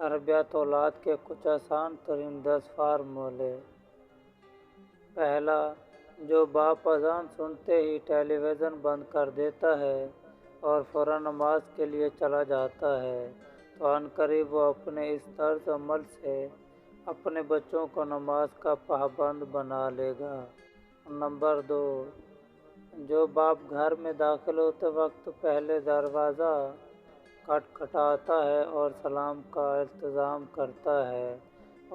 تربیت اولاد کے کچھ آسان ترین 10 فارمولے۔ پہلا، جو باپ اذان سنتے ہی ٹیلی ویژن بند کر دیتا ہے اور فوراً نماز کے لیے چلا جاتا ہے تو عنقریب وہ اپنے اس طرز عمل سے اپنے بچوں کو نماز کا پابند بنا لے گا۔ نمبر 2، جو باپ گھر میں داخل ہوتے وقت پہلے دروازہ کھٹکھٹاتا ہے اور سلام کا التزام کرتا ہے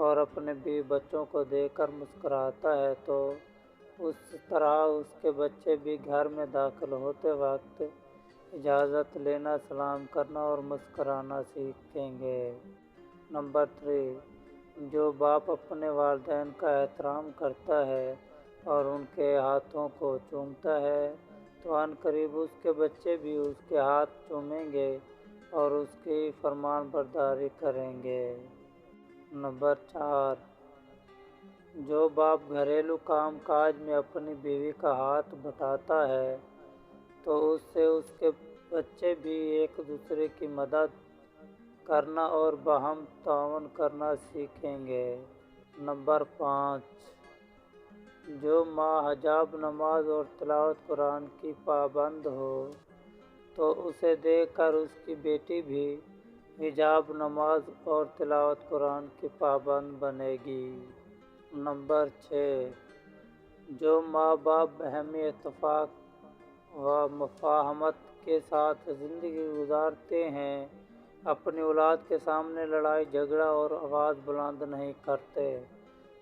اور اپنے بیوی بچوں کو دیکھ کر مسکراتا ہے تو اس طرح اس کے بچے بھی گھر میں داخل ہوتے وقت اجازت لینا، سلام کرنا اور مسکرانا سیکھیں گے۔ نمبر 3، جو باپ اپنے والدین کا احترام کرتا ہے اور ان کے ہاتھوں کو چومتا ہے تو عنقریب اس کے بچے بھی اس کے ہاتھ چومیں گے اور اس کی فرمان برداری کریں گے۔ نمبر 4، جو باپ گھریلو کام کاج میں اپنی بیوی کا ہاتھ بٹاتا ہے تو اس سے اس کے بچے بھی ایک دوسرے کی مدد کرنا اور باہم تعاون کرنا سیکھیں گے۔ نمبر 5، جو ماں حجاب نماز اور تلاوت قرآن کی پابند ہو تو اسے دیکھ کر اس کی بیٹی بھی حجاب نماز اور تلاوت قرآن کی پابند بنے گی۔ نمبر 6، جو ماں باپ باہمی اتفاق و مفاہمت کے ساتھ زندگی گزارتے ہیں، اپنی اولاد کے سامنے لڑائی جھگڑا اور آواز بلند نہیں کرتے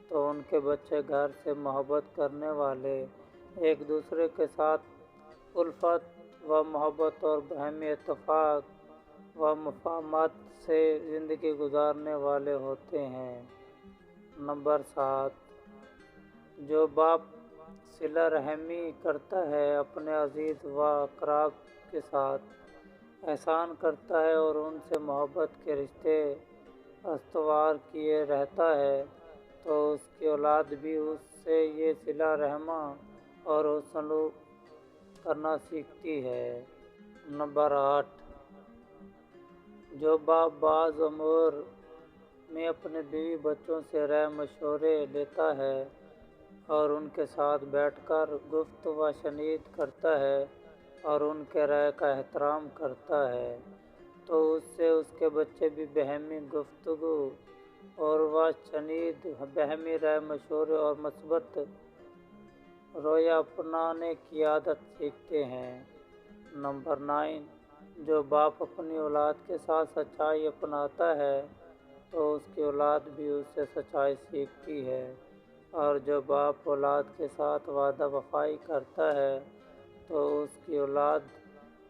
تو ان کے بچے گھر سے محبت کرنے والے، ایک دوسرے کے ساتھ الفت و محبت اور باہمی اتفاق و مفاہمت سے زندگی گزارنے والے ہوتے ہیں۔ نمبر 7، جو باپ صلہ رحمی کرتا ہے، اپنے عزیز و اقارب کے ساتھ احسان کرتا ہے اور ان سے محبت کے رشتے استوار کیے رہتا ہے تو اس کی اولاد بھی اس سے یہ صلہ رحمی اور حسن سلوک کرنا سیکھتی ہے۔ نمبر 8، جو باپ بعض امور میں اپنے بیوی بچوں سے رائے مشورے لیتا ہے اور ان کے ساتھ بیٹھ کر گفت و شنید کرتا ہے اور ان کے رائے کا احترام کرتا ہے تو اس سے اس کے بچے بھی باہمی گفتگو اور و شنید، باہمی رائے مشورے اور مثبت رویہ اپنانے کی عادت سیکھتے ہیں۔ نمبر 9، جو باپ اپنی اولاد کے ساتھ سچائی اپناتا ہے تو اس کی اولاد بھی اس سے سچائی سیکھتی ہے اور جو باپ اولاد کے ساتھ وعدہ وفائی کرتا ہے تو اس کی اولاد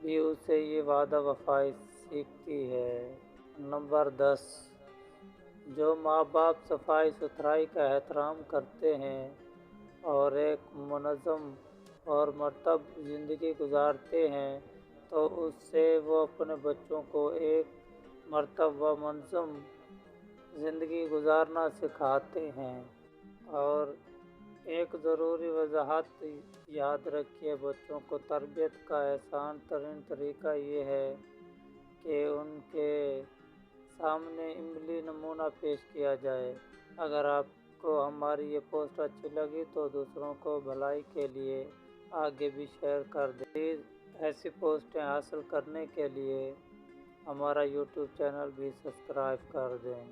بھی اس سے یہ وعدہ وفائی سیکھتی ہے۔ نمبر 10، جو ماں باپ صفائی ستھرائی کا احترام کرتے ہیں اور ایک منظم اور مرتب زندگی گزارتے ہیں تو اس سے وہ اپنے بچوں کو ایک مرتب و منظم زندگی گزارنا سکھاتے ہیں۔ اور ایک ضروری وضاحت یاد رکھیے، بچوں کو تربیت کا آسان ترین طریقہ یہ ہے کہ ان کے سامنے عملی نمونہ پیش کیا جائے۔ اگر آپ کو ہماری یہ پوسٹ اچھی لگی تو دوسروں کو بھلائی کے لیے آگے بھی شیئر کر دیں۔ پلیز ایسی پوسٹیں حاصل کرنے کے لیے ہمارا یوٹیوب چینل بھی سبسکرائب کر دیں۔